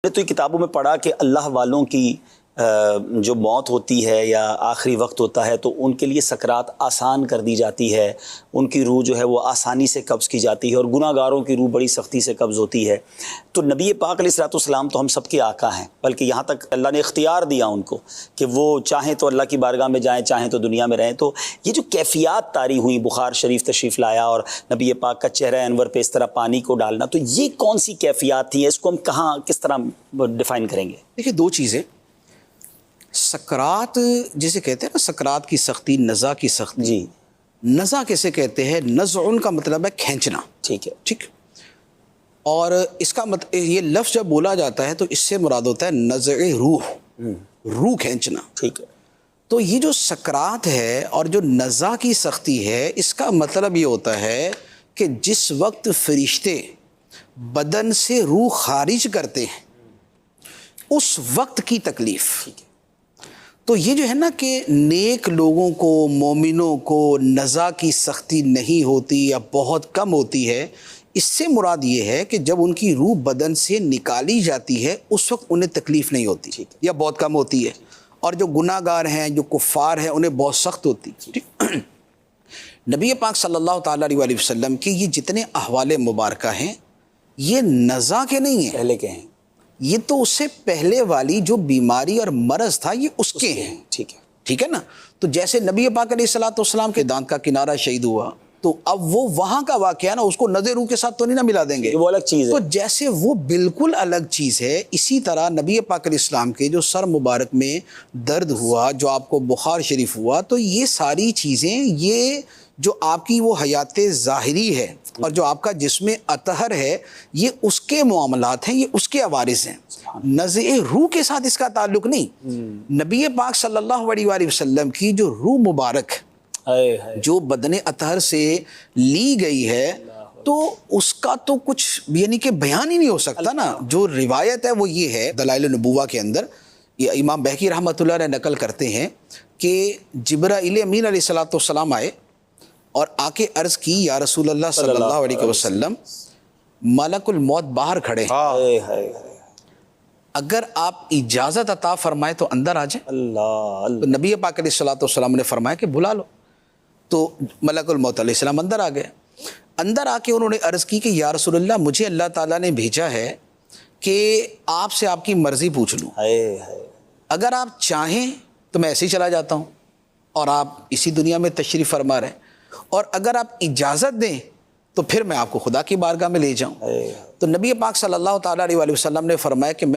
نے تو یہ کتابوں میں پڑھا کہ اللہ والوں کی جو موت ہوتی ہے یا آخری وقت ہوتا ہے تو ان کے لیے سکرات آسان کر دی جاتی ہے، ان کی روح جو ہے وہ آسانی سے قبض کی جاتی ہے، اور گناہ گاروں کی روح بڑی سختی سے قبض ہوتی ہے۔ تو نبی پاک علیہ الصلوۃ والسلام تو ہم سب کے آقا ہیں، بلکہ یہاں تک اللہ نے اختیار دیا ان کو کہ وہ چاہیں تو اللہ کی بارگاہ میں جائیں، چاہیں تو دنیا میں رہیں۔ تو یہ جو کیفیات طاری ہوئیں، بخار شریف تشریف لایا اور نبی پاک کا چہرہ انور پہ اس طرح پانی کو ڈالنا، تو یہ کون سی کیفیات تھی؟ اس کو ہم کہاں کس طرح ڈیفائن کریں گے؟ دیکھیے دو چیزیں، سکرات جسے کہتے ہیں نا، سکرات کی سختی، نزع کی سختی۔ جی، نزع کیسے کہتے ہیں؟ نزعن کا مطلب ہے کھینچنا، ٹھیک ہے، ٹھیک، اور اس کا مطلب یہ لفظ جب بولا جاتا ہے تو اس سے مراد ہوتا ہے نزع روح، روح کھینچنا۔ ٹھیک ہے، تو یہ جو سکرات ہے اور جو نزع کی سختی ہے، اس کا مطلب یہ ہوتا ہے کہ جس وقت فرشتے بدن سے روح خارج کرتے ہیں اس وقت کی تکلیف۔ تو یہ جو ہے نا کہ نیک لوگوں کو، مومنوں کو نزع کی سختی نہیں ہوتی یا بہت کم ہوتی ہے، اس سے مراد یہ ہے کہ جب ان کی روح بدن سے نکالی جاتی ہے اس وقت انہیں تکلیف نہیں ہوتی یا بہت کم ہوتی ہے، اور جو گناہ گار ہیں، جو کفار ہیں، انہیں بہت سخت ہوتی۔ نبی پاک صلی اللہ تعالیٰ علیہ وسلم کی یہ جتنے احوال مبارکہ ہیں یہ نزع کے نہیں ہیں، پہلے کے ہیں، یہ تو اس سے پہلے والی جو بیماری اور مرض تھا یہ اس کے ہیں، ٹھیک ہے، ٹھیک ہے نا۔ تو جیسے نبی پاک علیہ الصلوۃ والسلام کے دانت کا کنارہ شہید ہوا تو اب وہ وہاں کا واقعہ نا، اس کو نظر روح کے ساتھ تو نہیں نہ ملا دیں گے، وہ الگ چیز ہے۔ تو جیسے وہ بالکل الگ چیز ہے، اسی طرح نبی پاک علیہ السلام کے جو سر مبارک میں درد ہوا، جو آپ کو بخار شریف ہوا، تو یہ ساری چیزیں، یہ جو آپ کی وہ حیات ظاہری ہے اور جو آپ کا جسم اطہر ہے، یہ اس کے معاملات ہیں، یہ اس کے عوارض ہیں، نزع روح کے ساتھ اس کا تعلق نہیں۔ نبی پاک صلی اللہ علیہ وآلہ وسلم کی جو روح مبارک جو بدن اطہر سے لی گئی ہے، تو اس کا تو کچھ یعنی کہ بیان ہی نہیں ہو سکتا نا۔ جو روایت ہے وہ یہ ہے، دلائل النبوہ کے اندر یہ امام بہقی رحمۃ اللہ علیہ نقل کرتے ہیں کہ جبرائیل امین علیہ الصلوۃ والسلام آئے اور آ کے عرض کی، یا رسول اللہ صلی اللہ علیہ وسلم، ملک الموت باہر کھڑے ہیں، اگر آپ اجازت عطا فرمائے تو اندر آ جائیں۔ اللہ، تو نبی پاک علیہ الصلوۃ والسلام نے فرمایا کہ بلا لو۔ تو ملک الموت علیہ السلام اندر آ گئے۔ اندر آ کے انہوں نے عرض کی کہ یا رسول اللہ، مجھے اللہ تعالیٰ نے بھیجا ہے کہ آپ سے آپ کی مرضی پوچھ لوں، اگر آپ چاہیں تو میں ایسے ہی چلا جاتا ہوں اور آپ اسی دنیا میں تشریف فرما رہے ہیں، اور اگر آپ اجازت دیں تو پھر میں آپ کو خدا کی بارگاہ میں لے جاؤں۔ تو نبی پاک صلی اللہ تعالیٰ علیہ وسلم نے فرمایا کہ